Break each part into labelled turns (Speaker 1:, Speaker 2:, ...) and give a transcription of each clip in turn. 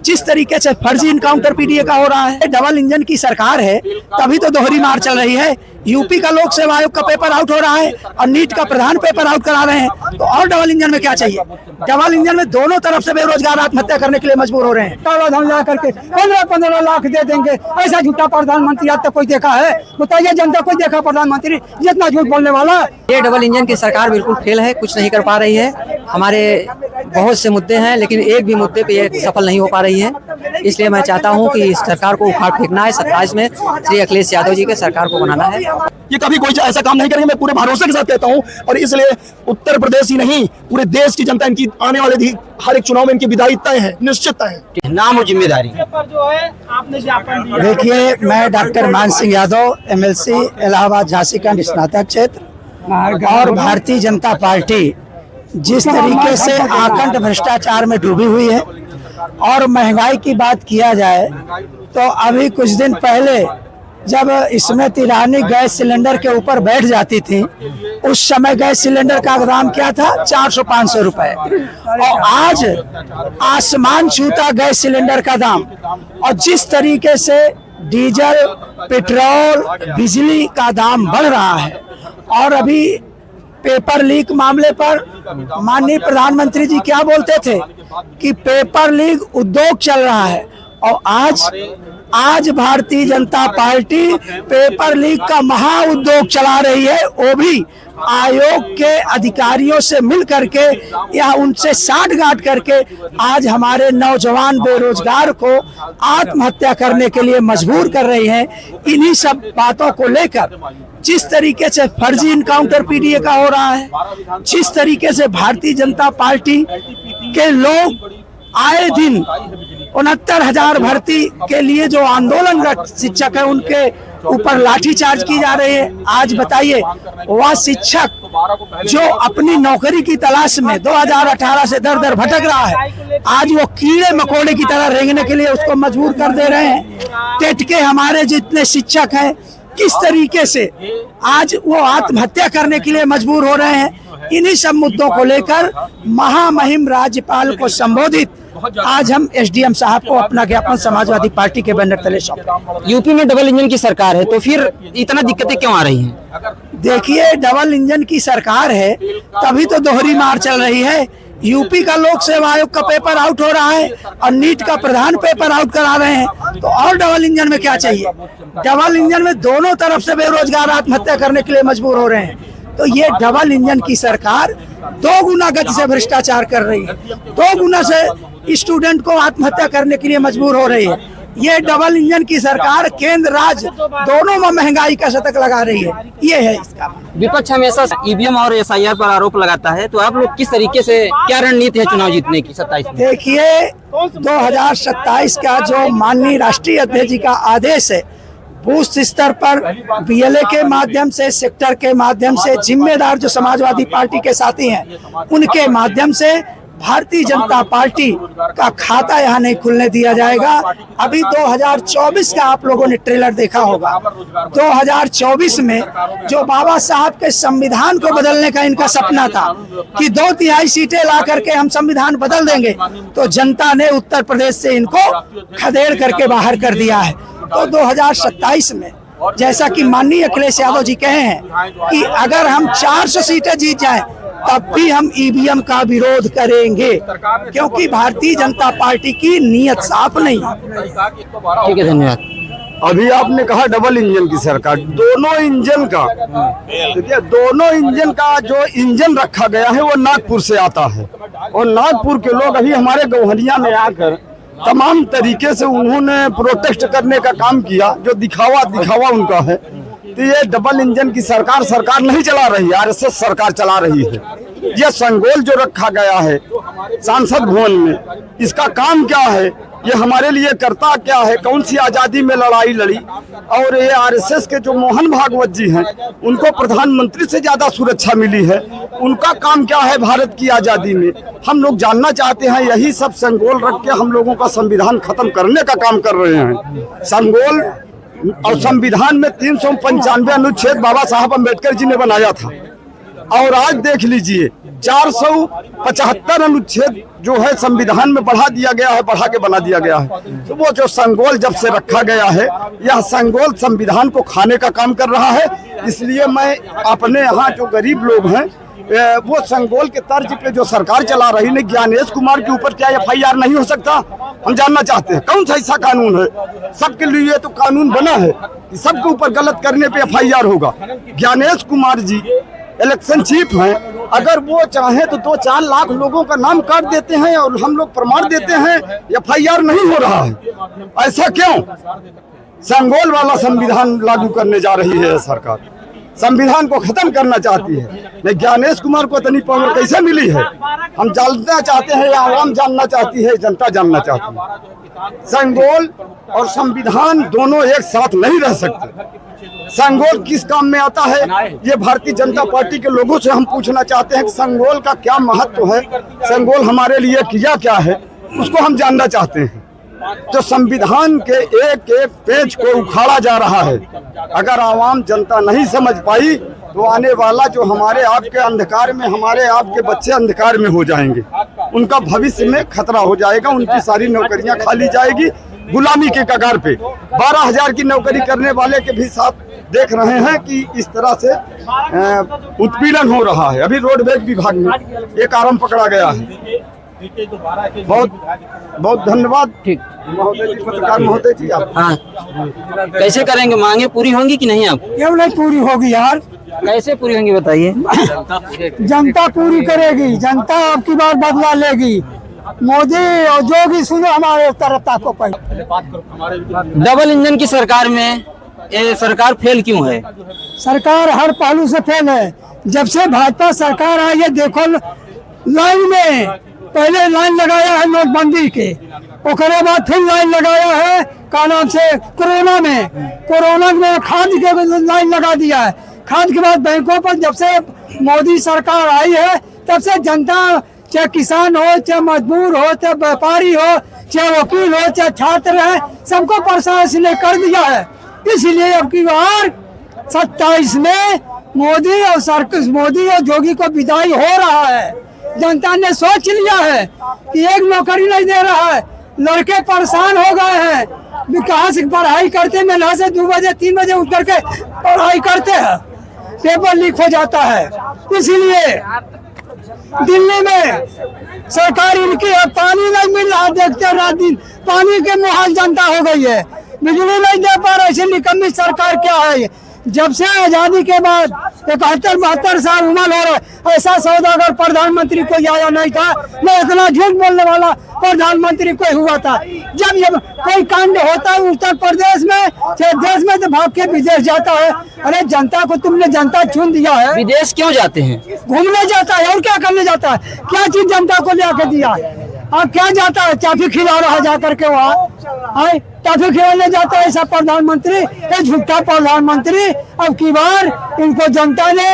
Speaker 1: जिस तरीके से फर्जी इनकाउंटर पीडीए का हो रहा है, डबल इंजन की सरकार है तभी तो दोहरी मार चल रही है। यूपी का लोक सेवा आयोग का पेपर आउट हो रहा है और नीट का प्रधान पेपर आउट करा रहे हैं, तो और डबल इंजन में क्या चाहिए? डबल इंजन में दोनों तरफ से बेरोजगार आत्महत्या करने के लिए मजबूर हो रहे हैं।
Speaker 2: धन ला करके 15-15 लाख दे देंगे, ऐसा झूठा प्रधानमंत्री आज तक कोई देखा है? बताइए, जनता कोई देखा प्रधानमंत्री जितना झूठ बोलने वाला?
Speaker 3: ये डबल इंजन की सरकार बिल्कुल फेल है, कुछ नहीं कर पा रही है। हमारे बहुत से मुद्दे हैं लेकिन एक भी मुद्दे पे ये सफल नहीं हो पा रही है। इसलिए मैं चाहता हूं कि इस सरकार को उखाड़ फेंकना है। 27 में श्री अखिलेश यादव जी के सरकार को बनाना है।
Speaker 4: ये कभी कोई ऐसा काम नहीं करेंगे, मैं पूरे भरोसे के साथ कहता हूं। और इसलिए उत्तर प्रदेश ही नहीं, पूरे देश की जनता इनकी आने वाले हर एक चुनाव में इनकी विदाई तय है, निश्चित तय है।
Speaker 5: नाम और जिम्मेदारी।
Speaker 1: देखिए, मैं डॉक्टर मान सिंह यादव, MLC इलाहाबाद झांसी खंड स्नातक क्षेत्र, और भारतीय जनता पार्टी जिस तरीके से आकंठ भ्रष्टाचार में डूबी हुई है, और महंगाई की बात किया जाए तो अभी कुछ दिन पहले जब स्मृति ईरानी गैस सिलेंडर के ऊपर बैठ जाती थी, उस समय गैस सिलेंडर का दाम क्या था? 400-500 रुपए, और आज आसमान छूता गैस सिलेंडर का दाम। और जिस तरीके से डीजल, पेट्रोल, बिजली का दाम बढ़ रहा है, और अभी पेपर लीक मामले पर माननीय प्रधानमंत्री जी क्या बोलते थे कि पेपर लीक उद्योग चल रहा है, और आज Bharatiya Janata party paper leak का महा उद्योग चला रही है, वो भी आयोग के अधिकारियों से मिल करके या उनसे साठगांठ करके आज हमारे नौजवान बेरोजगार को आत्महत्या करने के लिए मजबूर कर रही है। इन्हीं सब बातों को लेकर जिस तरीके से फर्जी इनकाउंटर पीडीए का हो रहा है, जिस तरीके से भारतीय जनता पार्टी के लोग आए दिन 69,000 भर्ती के लिए जो आंदोलनरत शिक्षक है उनके ऊपर लाठीचार्ज की जा रही है। आज बताइए, वह शिक्षक जो अपनी नौकरी की तलाश में 2018 से दर दर भटक रहा है, आज वो कीड़े मकोड़े की तरह रेंगने के लिए उसको मजबूर कर दे रहे हैं। टेट के हमारे जितने शिक्षक हैं, किस तरीके से आज वो आत्महत्या करने के लिए मजबूर हो रहे हैं। इन्हीं सब मुद्दों को लेकर महामहिम राज्यपाल को संबोधित आज हम SDM साहब को अपना ज्ञापन समाजवादी पार्टी के बैनर तले सौंपा।
Speaker 5: यूपी में डबल इंजन की सरकार है तो फिर इतना दिक्कतें क्यों आ रही हैं?
Speaker 1: देखिए, डबल इंजन की सरकार है तभी तो दोहरी मार चल रही है। यूपी का लोक सेवा आयोग का पेपर आउट हो रहा है और नीट का प्रधान पेपर आउट करा रहे हैं, तो और डबल इंजन में क्या चाहिए? डबल इंजन में दोनों तरफ से बेरोजगार आत्महत्या करने के लिए मजबूर हो रहे हैं। तो ये डबल इंजन की सरकार 2 गुना गति से भ्रष्टाचार कर रही है, 2 गुना से स्टूडेंट को आत्महत्या करने के लिए मजबूर हो रही है। ये डबल इंजन की सरकार केंद्र राज्य दोनों में महंगाई का शतक लगा रही है। ये है इसका।
Speaker 5: विपक्ष हमेशा EVM और SIR पर आरोप लगाता है, तो आप लोग किस तरीके से, क्या रणनीति है चुनाव जीतने की 27 में?
Speaker 1: देखिए, 2027 का जो माननीय राष्ट्रीय अध्यक्ष जी का आदेश है, बूथ स्तर पर BLA के माध्यम से, सेक्टर के माध्यम से, जिम्मेदार जो समाजवादी पार्टी के साथी हैं उनके माध्यम से भारतीय जनता पार्टी का खाता यहाँ नहीं खुलने दिया जाएगा। अभी 2024 का आप लोगों ने ट्रेलर देखा होगा। 2024 में जो बाबा साहब के संविधान को बदलने का इनका सपना था कि 2/3 सीटें ला करके हम संविधान बदल देंगे, तो जनता ने उत्तर प्रदेश से इनको खदेड़ करके बाहर कर दिया है। तो 2027 में जैसा कि माननीय अखिलेश यादव जी कहे हैं कि अगर हम 400 सीटें जीत जाएं तब भी हम EVM का विरोध करेंगे, क्योंकि भारतीय जनता पार्टी की नीयत साफ नहीं है।
Speaker 5: ठीक है, धन्यवाद।
Speaker 4: अभी आपने कहा डबल इंजन की सरकार, दोनों इंजन का, देखिए दोनों इंजन का जो इंजन रखा गया है वो नागपुर से आता है, और नागपुर के लोग अभी हमारे गौहरिया में आकर तमाम तरीके से उन्होंने प्रोटेस्ट करने का काम किया, जो दिखावा उनका है। तो ये डबल इंजन की सरकार नहीं चला रही है, RSS सरकार चला रही है। ये संगोल जो रखा गया है सांसद भवन में, इसका काम क्या है? ये हमारे लिए करता क्या है? कौन सी आजादी में लड़ाई लड़ी? और ये RSS के जो मोहन भागवत जी हैं, उनको प्रधानमंत्री से ज्यादा सुरक्षा मिली है। उनका काम क्या है भारत की आजादी में? हम लोग जानना चाहते हैं। यही सब संगोल रख के हम लोगों का संविधान खत्म करने का काम कर रहे हैं। संगोल और संविधान में 395 अनुच्छेद बाबा साहब अम्बेडकर जी ने बनाया था, और आज देख लीजिए 475 अनुच्छेद जो है संविधान में बढ़ा दिया गया है, बढ़ा के बना दिया गया है। तो वो जो संगोल जब से रखा गया है, यह संगोल संविधान को खाने का काम कर रहा है। इसलिए मैं अपने यहाँ जो गरीब लोग हैं वो संगोल के तर्ज पे जो सरकार चला रही है, ज्ञानेश कुमार के ऊपर क्या FIR नहीं हो सकता? हम जानना चाहते हैं कौन सा ऐसा कानून है? सबके लिए तो कानून बना है कि सबके ऊपर गलत करने पे FIR होगा। ज्ञानेश कुमार जी इलेक्शन चीफ हैं, अगर वो चाहे तो 2-4 लाख लोगों का नाम काट देते हैं और हम लोग प्रमाण देते हैं, FIR नहीं हो रहा है। ऐसा क्यों? संगोल वाला संविधान लागू करने जा रही है सरकार, संविधान को खत्म करना चाहती है। नहीं, ज्ञानेश कुमार को इतनी पावर कैसे मिली है? हम जानना चाहते हैं या आवाम जानना चाहती है, जनता जानना चाहती है। संगोल और संविधान दोनों एक साथ नहीं रह सकते। संगोल किस काम में आता है, ये भारतीय जनता पार्टी के लोगों से हम पूछना चाहते हैं कि संगोल का क्या महत्व है, संगोल हमारे लिए किया क्या है, उसको हम जानना चाहते हैं। जो संविधान के एक एक पेज को उखाड़ा जा रहा है, अगर आवाम जनता नहीं समझ पाई तो आने वाला जो हमारे आपके अंधकार में, हमारे आपके बच्चे अंधकार में हो जाएंगे, उनका भविष्य में खतरा हो जाएगा, उनकी सारी नौकरियां खाली जाएगी, गुलामी के कगार पे। 12,000 की नौकरी करने वाले के भी साथ देख रहे हैं कि इस तरह से उत्पीड़न हो रहा है। अभी रोडवेज विभाग में एक आराम पकड़ा गया है। बहुत बहुत धन्यवाद। ठीक महोदय जी, पत्रकार महोदय जी, आप
Speaker 5: हाँ, कैसे करेंगे? मांगे पूरी होंगी कि नहीं? आप
Speaker 2: क्यों नहीं पूरी होगी यार?
Speaker 5: कैसे पूरी होंगी बताइए।
Speaker 2: जनता पूरी करेगी, जनता अब की बार बदला लेगी। मोदी और जोगी सुनो हमारे तरफता को पहले।
Speaker 5: डबल इंजन की सरकार में ये सरकार फेल क्यों है?
Speaker 2: सरकार हर पहलू से फेल है। जब से भाजपा सरकार आई है, देखो लाइन में पहले लाइन लगाया है नोटबंदी के, उसके बाद फिर लाइन लगाया है का नाम से कोरोना में खाद के लाइन लगा दिया है। खाद के बाद बैंकों पर जब से मोदी सरकार आई है, तब से जनता, चाहे किसान हो, चाहे मजदूर हो, चाहे व्यापारी हो, चाहे वकील हो, चाहे छात्र है, सबको प्रशासन ने कर दिया है। इसलिए अब की बार 27 में मोदी और जोगी को विदाई हो रहा है। जनता ने सोच लिया है कि एक नौकरी नहीं दे रहा है, लड़के परेशान हो गए हैं। विकास की पढ़ाई करते में ना से 2 बजे 3 बजे उठ करके पढ़ाई करते हैं, पेपर लीक हो जाता है। इसलिए दिल्ली में सरकार इनकी है, पानी नहीं मिल रहा, देखते रात दिन पानी के मुहाल जनता हो गई है, बिजली नहीं दे पा रहा। ऐसी निकम्मी सरकार क्या है? जब से आजादी के बाद 71-72 साल उम्र हो रहे, ऐसा सौदागर प्रधानमंत्री कोई आया नहीं था, न इतना झूठ बोलने वाला प्रधानमंत्री कोई हुआ था। जब कोई कांड होता है उत्तर प्रदेश में, चाहे देश में, तो भाग के विदेश जाता है। अरे जनता को तुमने जनता चुन दिया है,
Speaker 5: विदेश क्यों जाते हैं?
Speaker 2: घूमने जाता है और क्या करने जाता है? क्या चीज जनता को ले आके दिया है? अब क्या जाता है? चाफी खिला रहा है जाकर के वहाँ, चाफी खिलाने जाता है ऐसा प्रधानमंत्री, ये झूठा प्रधानमंत्री। अब की बार इनको जनता ने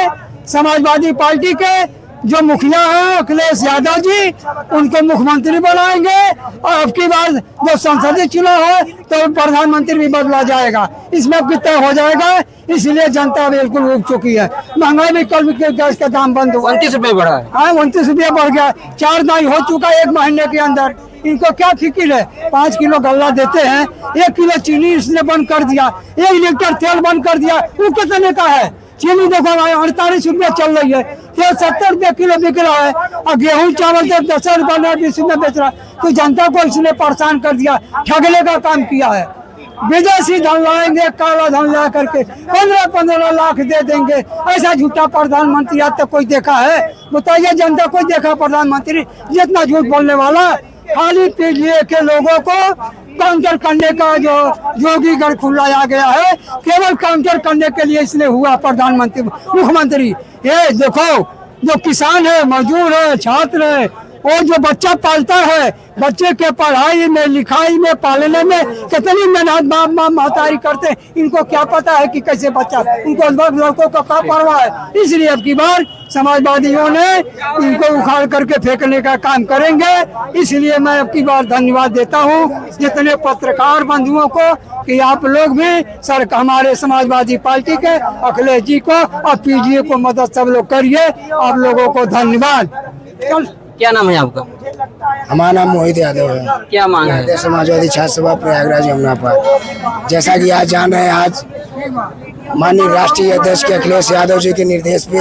Speaker 2: समाजवादी पार्टी के जो मुखिया हैं अखिलेश यादव जी, उनको मुख्यमंत्री बनाएंगे और अब की बार जो संसदीय चुनाव है तो प्रधानमंत्री भी बदला जाएगा, इसमें अब तय हो जाएगा। इसलिए जनता बिल्कुल उग चुकी है। महंगाई भी कल गैस का दाम बंद हुआ,
Speaker 5: 29 रुपए बढ़ा है।
Speaker 2: हाँ 29 रुपया बढ़ गया, 4 दाई हो चुका 1 महीने के अंदर। इनको क्या फिक्र है? 5 किलो गल्ला देते हैं, 1 किलो चीनी इसने बंद कर दिया, 1 लीटर तेल बंद कर दिया। वो कितने का है? चीनी देखो 48 रुपया चल रही है, तेल 70 रुपया किलो बिक रहा है, और गेहूं चावल तो 10 रुपया 20 रुपया बेच रहा है। तो जनता को इसने परेशान कर दिया, ठगने का काम किया है। विदेशी धन लाएंगे, काला धन ला करके 15-15 लाख दे देंगे। ऐसा झूठा प्रधानमंत्री आज तक कोई देखा है? बताइए, जनता कोई देखा प्रधानमंत्री जितना झूठ बोलने वाला? खाली पीढ़ी के लोगों को काउंटर करने का जो जोगीगढ़ खुलाया गया है, केवल काउंटर करने के लिए इसलिए हुआ मुख्यमंत्री। ये देखो, जो किसान है, मजदूर है, छात्र है, वो जो बच्चा पालता है, बच्चे के पढ़ाई में, लिखाई में, पालने में कितनी मेहनत बाप महतारी करते हैं, इनको क्या पता है कि कैसे बच्चा, उनको लड़कों का क्या परवाह है। इसलिए अब की बार समाजवादियों ने इनको उखाड़ करके फेंकने का काम करेंगे। इसलिए मैं अब की बार धन्यवाद देता हूँ जितने पत्रकार बंधुओं को कि आप लोग भी सर हमारे समाजवादी पार्टी के अखिलेश जी को और पीजीए को मदद सब लोग करिए। आप लोगों को धन्यवाद।
Speaker 5: क्या नाम है आपका?
Speaker 6: हमारा नाम मोहित यादव है।
Speaker 5: क्या मांग है?
Speaker 6: समाजवादी छात्र सभा प्रयागराज यमुना पर। जैसा कि आज जान रहे हैं, आज माननीय राष्ट्रीय अध्यक्ष के अखिलेश यादव जी के निर्देश पे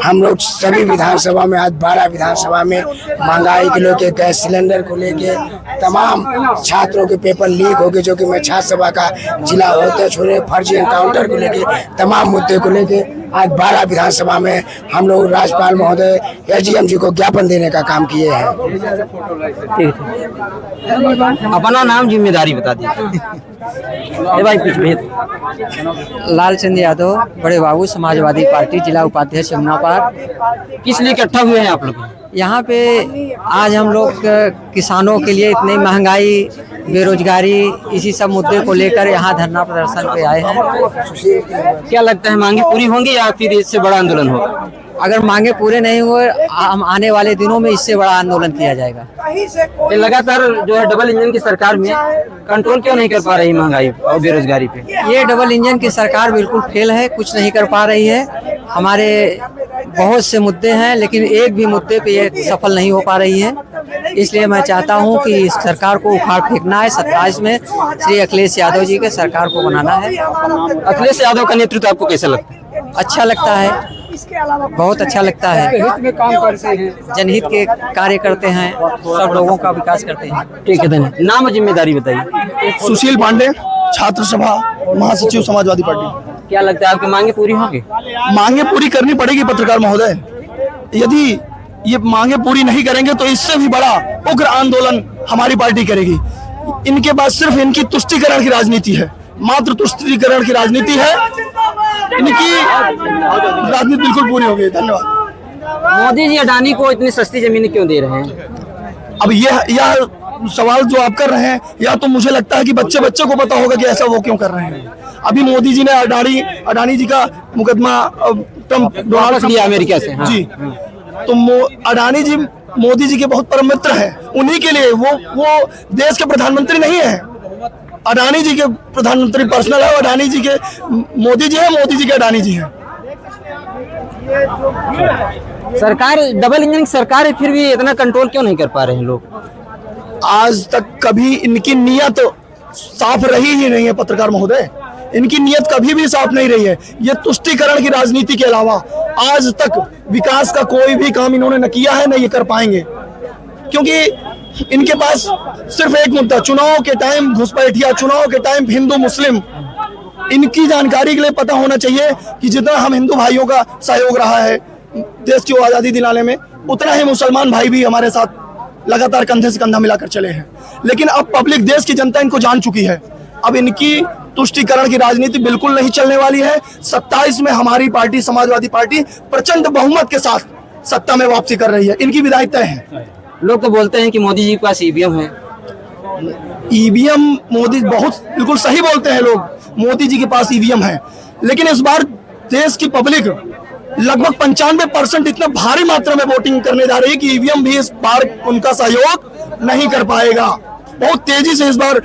Speaker 6: हम लोग सभी विधानसभा में, आज 12 विधानसभा में महंगाई को लेके, गैस सिलेंडर को लेके, तमाम छात्रों के पेपर लीक हो गए, जो कि मैं छात्र सभा का जिला अध्यक्ष होने, फर्जी एनकाउंटर को लेके, तमाम मुद्दे को लेके आज 12 विधानसभा में हम लोग राज्यपाल महोदय एसडीएम जी को ज्ञापन देने का काम किए हैं।
Speaker 5: अपना नाम, जिम्मेदारी बता दीजिए। भाई कुछ भेद।
Speaker 3: लालचंद यादव, बड़े बाबू, समाजवादी पार्टी, जिला उपाध्यक्ष यमुना पार।
Speaker 5: किस लिए इकट्ठा हुए हैं आप लोग?
Speaker 3: यहाँ पे आज हम लोग किसानों के लिए इतनी महंगाई, बेरोजगारी, इसी सब मुद्दे को लेकर यहाँ धरना प्रदर्शन पे आए हैं।
Speaker 5: क्या लगता है मांगे पूरी होंगी या फिर इससे बड़ा आंदोलन होगा?
Speaker 3: अगर मांगे पूरे नहीं हुए, हम आने वाले दिनों में इससे बड़ा आंदोलन किया जाएगा।
Speaker 5: ये लगातार जो है डबल इंजन की सरकार में कंट्रोल क्यों नहीं कर पा रही महंगाई और बेरोजगारी पे?
Speaker 3: ये डबल इंजन की सरकार बिल्कुल फेल है, कुछ नहीं कर पा रही है। हमारे बहुत से मुद्दे हैं, लेकिन एक भी मुद्दे पे ये सफल नहीं हो पा रही है। इसलिए मैं चाहता हूं कि इस सरकार को उखाड़ फेंकना है। 27 में श्री अखिलेश यादव जी के सरकार को बनाना है।
Speaker 5: अखिलेश यादव का नेतृत्व आपको कैसा लगता है?
Speaker 3: अच्छा लगता है, बहुत अच्छा लगता है। जनहित के कार्य करते हैं, सब लोगों का विकास करते हैं।
Speaker 5: ठीक है, धन्यवाद। नाम और जिम्मेदारी बताइए।
Speaker 1: सुशील पांडे, छात्र सभा महासचिव, समाजवादी पार्टी।
Speaker 5: क्या लगता है आपकी मांगे पूरी होंगी?
Speaker 1: मांगे पूरी करनी पड़ेगी पत्रकार महोदय। यदि ये मांगे पूरी नहीं करेंगे तो इससे भी बड़ा उग्र आंदोलन हमारी पार्टी करेगी। इनके पास सिर्फ इनकी तुष्टीकरण की राजनीति है, मात्र तुष्टीकरण की राजनीति है। इनकी राजनीति बिल्कुल पूरी हो गई। धन्यवाद।
Speaker 5: मोदी जी अडानी को इतनी सस्ती जमीनें क्यों दे रहे हैं?
Speaker 1: अब यह सवाल जो आप कर रहे हैं, या तो मुझे लगता है कि बच्चे को पता होगा कि ऐसा वो क्यों कर रहे हैं। अभी मोदी जी ने अडानी जी का मुकदमा
Speaker 5: वापस लिया अमेरिका से। हाँ।
Speaker 1: जी, तो अडानी जी मोदी जी के बहुत परम मित्र हैं। उन्हीं के लिए वो देश के प्रधानमंत्री नहीं है। अडानी जी के प्रधानमंत्री पर्सनल है, अडानी जी के मोदी जी है, मोदी जी के अडानी जी हैं।
Speaker 5: सरकार डबल इंजन की सरकार है, फिर भी इतना कंट्रोल क्यों नहीं कर पा रहे हैं लोग?
Speaker 1: आज तक कभी इनकी नीयत साफ रही ही नहीं है पत्रकार महोदय। इनकी नीयत कभी भी साफ नहीं रही है। ये तुष्टीकरण की राजनीति के अलावा आज तक विकास का कोई भी काम इन्होंने न किया है, न ये कर पाएंगे, क्योंकि इनके पास सिर्फ एक मुद्दा, चुनाव के टाइम घुसपैठिया, चुनाव के टाइम हिंदू मुस्लिम। इनकी जानकारी के लिए पता होना चाहिए कि जितना हम हिंदू भाइयों का सहयोग रहा है देश की आज़ादी दिलाने में, उतना ही मुसलमान भाई भी हमारे साथ लगातार कंधे से कंधा मिलाकर चले हैं। लेकिन अब पब्लिक, देश की जनता इनको जान चुकी है। अब इनकी तुष्टीकरण की राजनीति बिल्कुल नहीं चलने वाली है। 27 में हमारी पार्टी, समाजवादी पार्टी, प्रचंड बहुमत के साथ सत्ता में वापसी कर रही है। इनकी विदाई तय है।
Speaker 5: लोग तो बोलते हैं कि मोदी जी के पास ईवीएम है।
Speaker 1: ईवीएम मोदी बहुत बिल्कुल सही बोलते हैं लोग, मोदी जी के पास ईवीएम है। लेकिन इस बार देश की पब्लिक लगभग 95% इतना भारी मात्रा में वोटिंग करने जा रही है कि ईवीएम भी इस बार उनका सहयोग नहीं कर पाएगा। बहुत तेजी से इस बार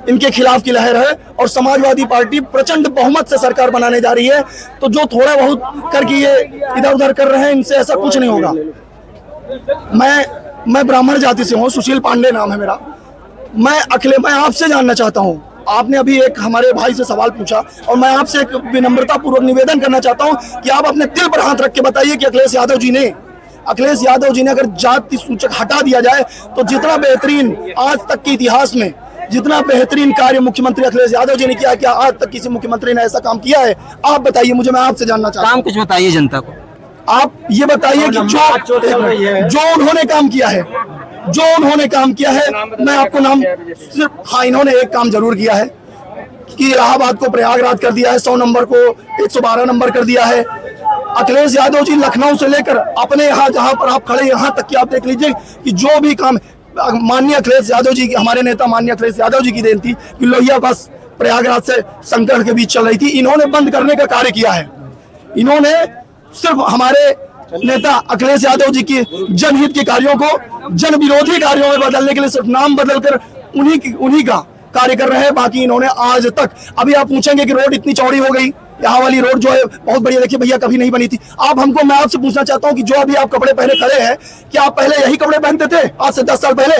Speaker 1: इनके खिलाफ की लहर है और समाजवादी पार्टी प्रचंड बहुमत से सरकार बनाने जा रही है। तो जो थोड़ा बहुत करके ये इधर उधर कर रहे हैं, इनसे ऐसा कुछ नहीं होगा। मैं ब्राह्मण जाति से हूँ, सुशील पांडे नाम है मेरा। मैं आपसे जानना चाहता हूँ, आपने अभी एक हमारे भाई से सवाल पूछा और मैं आपसे एक विनम्रता पूर्वक निवेदन करना चाहता हूँ कि आप अपने दिल पर हाथ रख के बताइए कि अखिलेश यादव जी ने अगर जाति सूचक हटा दिया जाए तो जितना बेहतरीन आज तक के इतिहास में जितना बेहतरीन कार्य मुख्यमंत्री अखिलेश यादव जी ने किया, क्या आज तक किसी मुख्यमंत्री ने ऐसा काम किया है? आप बताइए मुझे, मैं आपसे जानना चाहता हूँ।
Speaker 5: काम कुछ बताइए जनता को।
Speaker 1: आप ये बताइए कि जो उन्होंने काम किया है, मैं आपको नाम सिर्फ, हाँ, इन्होंने एक काम जरूर किया है कि इलाहाबाद को प्रयागराज कर दिया है, 100 नंबर को 112 नंबर कर दिया है।
Speaker 4: अखिलेश यादव जी लखनऊ से लेकर अपने यहाँ जहाँ पर आप खड़े यहाँ तक कि आप देख लीजिए कि जो भी काम माननीय अखिलेश यादव जी, हमारे नेता माननीय अखिलेश यादव जी की देन थी कि लोहिया बस प्रयागराज से संकट के बीच चल रही थी, इन्होंने बंद करने का कार्य किया है। इन्होंने सिर्फ हमारे नेता अखिलेश यादव जी की जनहित के कार्यों को जन विरोधी कार्यों में बदलने के लिए सिर्फ नाम बदलकर उन्हीं का कार्य कर रहे हैं। बाकी इन्होंने आज तक, अभी आप पूछेंगे कि रोड इतनी चौड़ी हो गई, यहाँ वाली रोड जो है बहुत बढ़िया, देखिए भैया कभी नहीं बनी थी। मैं आपसे पूछना चाहता हूँ कि जो अभी आप कपड़े पहने खड़े हैं, क्या आप पहले यही कपड़े पहनते थे? आज से 10 साल पहले,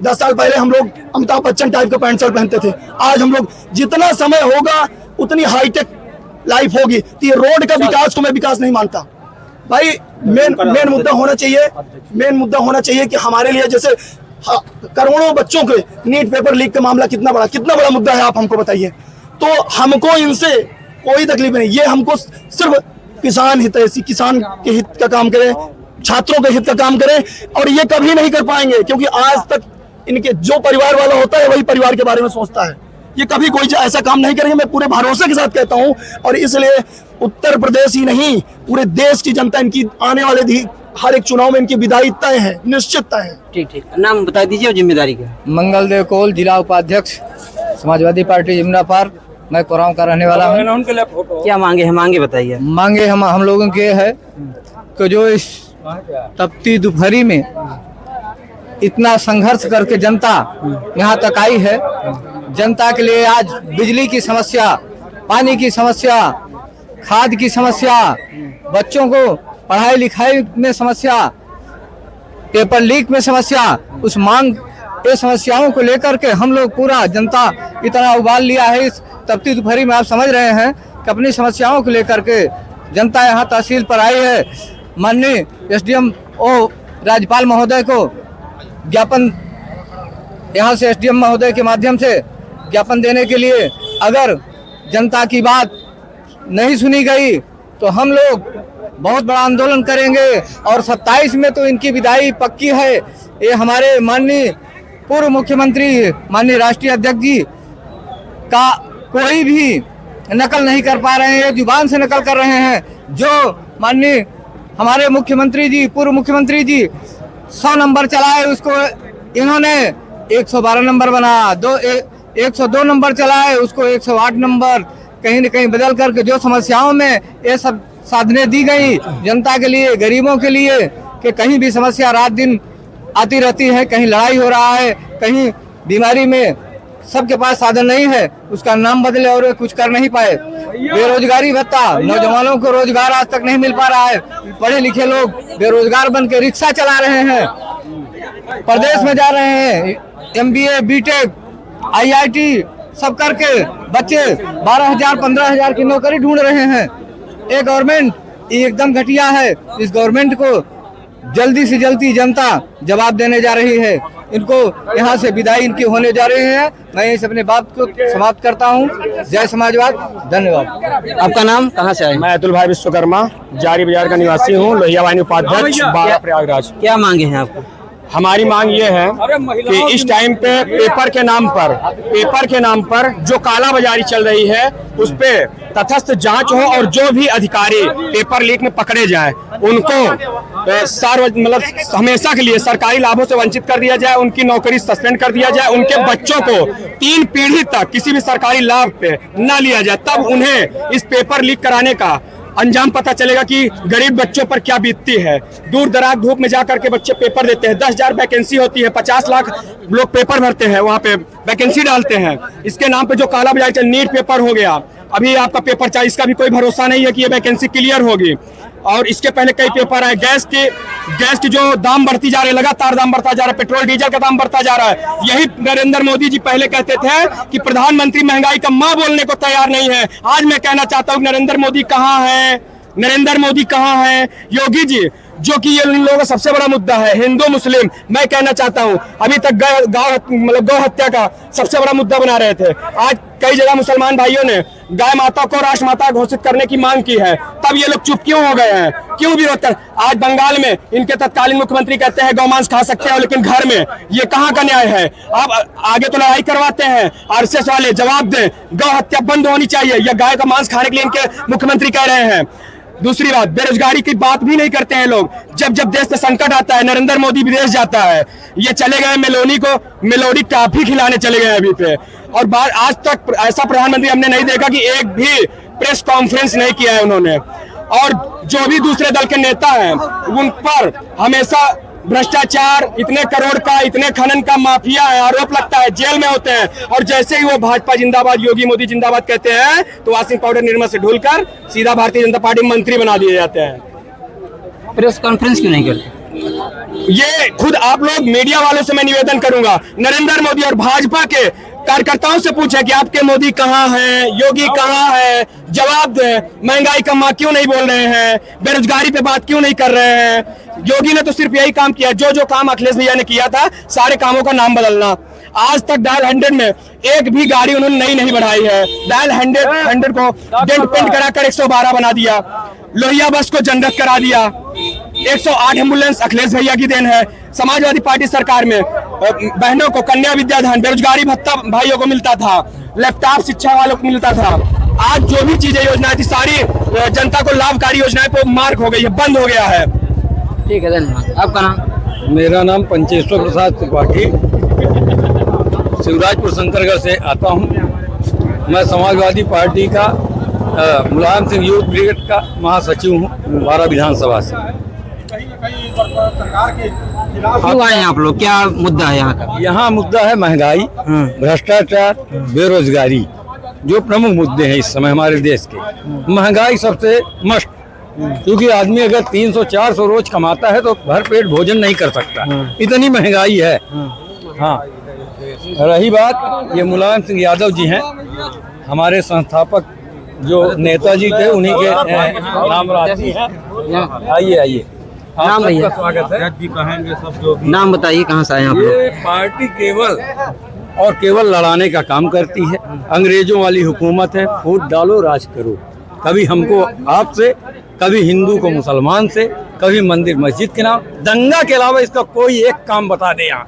Speaker 4: 10 साल पहले हम लोग अमिताभ बच्चन टाइप का पैंट शर्ट पहनते थे। आज हम लोग, जितना समय होगा उतनी हाईटेक लाइफ होगी, तो ये रोड का विकास को मैं विकास नहीं मानता भाई। मेन मुद्दा होना चाहिए कि हमारे लिए, जैसे करोड़ों बच्चों के नीट पेपर लीक का मामला कितना बड़ा मुद्दा है, आप हमको बताइए। तो हमको इनसे कोई तकलीफ नहीं, ये हमको सिर्फ किसान के हित का काम करें, छात्रों के हित का काम करें, और ये कभी नहीं कर पाएंगे क्योंकि आज तक इनके जो परिवार वाला होता है वही परिवार के बारे में सोचता है। ये कभी कोई ऐसा काम नहीं करेंगे, मैं पूरे भरोसे के साथ कहता हूं। और इसलिए उत्तर प्रदेश ही नहीं, पूरे देश की जनता इनकी आने वाले हर एक चुनाव में इनकी विदाई तय है, निश्चित तय है।
Speaker 5: ठीक, नाम बता दीजिए और जिम्मेदारी क्या?
Speaker 7: मंगल देव कोल, जिला उपाध्यक्ष, समाजवादी पार्टी यमुना पार। मैं कोरांव का रहने वाला हूँ।
Speaker 5: क्या मांगे हैं? मांगे बताइए।
Speaker 7: मांगे हम लोगों के है कि जो इस तपती दोपहरी में इतना संघर्ष करके जनता यहाँ तक आई है, जनता के लिए आज बिजली की समस्या, पानी की समस्या, खाद की समस्या, बच्चों को पढ़ाई लिखाई में समस्या, पेपर लीक में समस्या, उस मांग ये समस्याओं को लेकर के हम लोग पूरा जनता इतना उबाल लिया है इस तपती दोपहरी में। आप समझ रहे हैं कि अपनी समस्याओं को लेकर के जनता यहाँ तहसील पर आई है। माननीय एसडीएम राज्यपाल महोदय को ज्ञापन, यहाँ से एसडीएम महोदय के माध्यम से ज्ञापन देने के लिए, अगर जनता की बात नहीं सुनी गई तो हम लोग बहुत बड़ा आंदोलन करेंगे। और 27 में तो इनकी विदाई पक्की है। ये हमारे माननीय पूर्व मुख्यमंत्री, माननीय राष्ट्रीय अध्यक्ष जी का कोई भी नकल नहीं कर पा रहे हैं, जुबान से नकल कर रहे हैं। जो माननीय हमारे मुख्यमंत्री जी, पूर्व मुख्यमंत्री जी 100 नंबर चलाए, उसको इन्होंने 112 नंबर बना, 102 नंबर चलाए, उसको 108 नंबर कहीं न कहीं बदल करके, जो समस्याओं में ये सब साधनें दी गई जनता के लिए, गरीबों के लिए, कि कहीं भी समस्या रात दिन आती रहती है, कहीं लड़ाई हो रहा है, कहीं बीमारी में सबके पास साधन नहीं है, उसका नाम बदले और कुछ कर नहीं पाए। बेरोजगारी भत्ता, नौजवानों को रोजगार आज तक नहीं मिल पा रहा है। पढ़े लिखे लोग बेरोजगार बन के रिक्शा चला रहे हैं, प्रदेश में जा रहे हैं, MBA, बीटेक, IIT सब करके बच्चे 12,000 15,000 की नौकरी ढूंढ रहे हैं। ये गवर्नमेंट एकदम घटिया है। इस गवर्नमेंट को जल्दी से जल्दी जनता जवाब देने जा रही है। इनको यहाँ से विदाई इनकी होने जा रही है। मैं इस अपने बात को समाप्त करता हूँ। जय समाजवाद, धन्यवाद।
Speaker 5: आपका नाम, कहाँ से आए?
Speaker 8: मैं अतुल भाई विश्वकर्मा, जारी बाजार का निवासी हूँ, लोहिया वाहिनी उपाध्यक्ष, बारा प्रयागराज।
Speaker 5: क्या मांगे हैं आपको?
Speaker 8: हमारी मांग ये है कि इस टाइम पे पेपर के नाम पर जो काला बाजारी चल रही है उस पे तटस्थ जांच हो, और जो भी अधिकारी पेपर लीक में पकड़े जाएं उनको मतलब हमेशा के लिए सरकारी लाभों से वंचित कर दिया जाए, उनकी नौकरी सस्पेंड कर दिया जाए, उनके बच्चों को 3 पीढ़ी तक किसी भी सरकारी लाभ पे न लिया जाए, तब उन्हें इस पेपर लीक कराने का अंजाम पता चलेगा कि गरीब बच्चों पर क्या बीतती है। दूर दराज धूप में जाकर के बच्चे पेपर देते हैं, 10,000 वैकेंसी होती है, 50 लाख लोग पेपर भरते हैं, वहाँ पे वैकेंसी डालते हैं। इसके नाम पे जो काला बाजारी, नीट पेपर हो गया, अभी आपका पेपर चाहिए, इसका भी कोई भरोसा नहीं है कि ये वैकेंसी क्लियर होगी। और इसके पहले कई पेपर आए, गैस की जो दाम बढ़ती जा रही है, लगातार दाम बढ़ता जा रहा है, पेट्रोल डीजल का दाम बढ़ता जा रहा है। यही नरेंद्र मोदी जी पहले कहते थे कि प्रधानमंत्री महंगाई का मां बोलने को तैयार नहीं है। आज मैं कहना चाहता हूँ नरेंद्र मोदी कहाँ है? योगी जी, जो कि ये इन लोगों का सबसे बड़ा मुद्दा है, हिंदू मुस्लिम, मैं कहना चाहता हूँ अभी तक गौ हत्या का सबसे बड़ा मुद्दा बना रहे थे। आज कई जगह मुसलमान भाइयों ने गाय माता को राष्ट्र माता घोषित करने की मांग की है, तब ये लोग चुप क्यों हो गए हैं? क्यों विरोध कर? आज बंगाल में इनके तत्कालीन मुख्यमंत्री कहते हैं गौमांस खा सकते हैं, लेकिन घर में, ये कहाँ का न्याय है? आप आगे तो लड़ाई करवाते हैं, RSS वाले जवाब दें, गौ हत्या बंद होनी चाहिए, या गाय का मांस खाने के लिए इनके मुख्यमंत्री कह रहे हैं। दूसरी बात, बेरोजगारी की बात भी नहीं करते हैं लोग। जब जब देश में संकट आता है, नरेंद्र मोदी विदेश जाता है, ये चले गए मेलोडी टॉफी खिलाने चले गए अभी पे। और बात, आज तक ऐसा प्रधानमंत्री हमने नहीं देखा कि एक भी प्रेस कॉन्फ्रेंस नहीं किया है उन्होंने। और जो भी दूसरे दल के नेता हैं उन पर हमेशा भ्रष्टाचार, इतने करोड़ का, इतने खनन का माफिया है, आरोप लगता है, जेल में होते हैं। और जैसे ही वो भाजपा जिंदाबाद, योगी मोदी जिंदाबाद कहते हैं तो वॉशिंग पाउडर निर्मा से ढूलकर सीधा भारतीय जनता पार्टी मंत्री बना दिए जाते हैं।
Speaker 5: प्रेस कॉन्फ्रेंस क्यों नहीं करते?
Speaker 8: ये खुद आप लोग मीडिया वालों से मैं निवेदन करूंगा, नरेंद्र मोदी और भाजपा के कार्यकर्ताओं से पूछे कि आपके मोदी कहाँ हैं, योगी कहाँ है, जवाब दें। महंगाई का माँ क्यों नहीं बोल रहे हैं, बेरोजगारी पे बात क्यों नहीं कर रहे हैं। योगी ने तो सिर्फ यही काम किया, जो काम अखिलेश भैया ने किया था, सारे कामों का नाम बदलना। आज तक डायल 100 में एक भी गाड़ी उन्होंने नई बढ़ाई है। डायल 100 को डेंट पेंट कराकर 112 बना दिया। लोहिया बस को जनरत करा दिया। 108 एम्बुलेंस अखिलेश भैया की देन है। समाजवादी पार्टी सरकार में बहनों को कन्या विद्याधन, बेरोजगारी भत्ता भाइयों को मिलता था, लैपटॉप शिक्षा वालों को मिलता था। आज जो भी चीजें योजनाएं थी, सारी जनता को लाभकारी योजनाएं पर मार्क हो गई है, बंद हो गया है।
Speaker 5: ठीक है, धन्यवाद। आपका नाम?
Speaker 9: मेरा नाम पंचेश्वर प्रसाद त्रिपाठी, शिवराजपुर शंकरगढ़ से आता हूँ। मैं समाजवादी पार्टी का मुलायम सिंह यूथ ब्रिगेड का महासचिव हूँ, 12 विधानसभा से।
Speaker 5: क्यों आए हैं आप लोग, क्या मुद्दा है यहाँ का?
Speaker 9: यहाँ मुद्दा है महंगाई, भ्रष्टाचार, बेरोजगारी, जो प्रमुख मुद्दे हैं इस समय हमारे देश के। महंगाई सबसे मस्ट, क्योंकि आदमी अगर 300-400 रोज कमाता है तो भर पेट भोजन नहीं कर सकता, इतनी महंगाई है। हाँ, रही बात, ये मुलायम सिंह यादव जी हैं, हमारे संस्थापक जो नेताजी थे, उन्हीं के नाम राजी हैं। आइए
Speaker 5: नाम भैया,
Speaker 9: स्वागत है जी, कहेंगे सब जो भी।
Speaker 5: नाम बताइए, कहाँ से आए आप लोग?
Speaker 9: ये पार्टी केवल लड़ाने का काम करती है। अंग्रेजों वाली हुकूमत है, फूट डालो राज करो। कभी हमको आपसे, कभी हिंदू को मुसलमान से, कभी मंदिर मस्जिद के नाम, दंगा के अलावा इसका कोई एक काम बता दे। यहाँ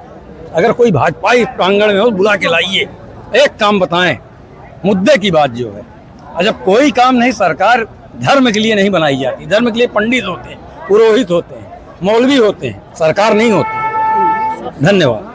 Speaker 9: अगर कोई भाजपा इस प्रांगण में हो, बुला के लाइए, एक काम बताएं, मुद्दे की बात जो है। जब कोई काम नहीं, सरकार धर्म के लिए नहीं बनाई जाती। धर्म के लिए पंडित होते हैं, पुरोहित होते हैं, मौलवी होते हैं, सरकार नहीं होती। धन्यवाद।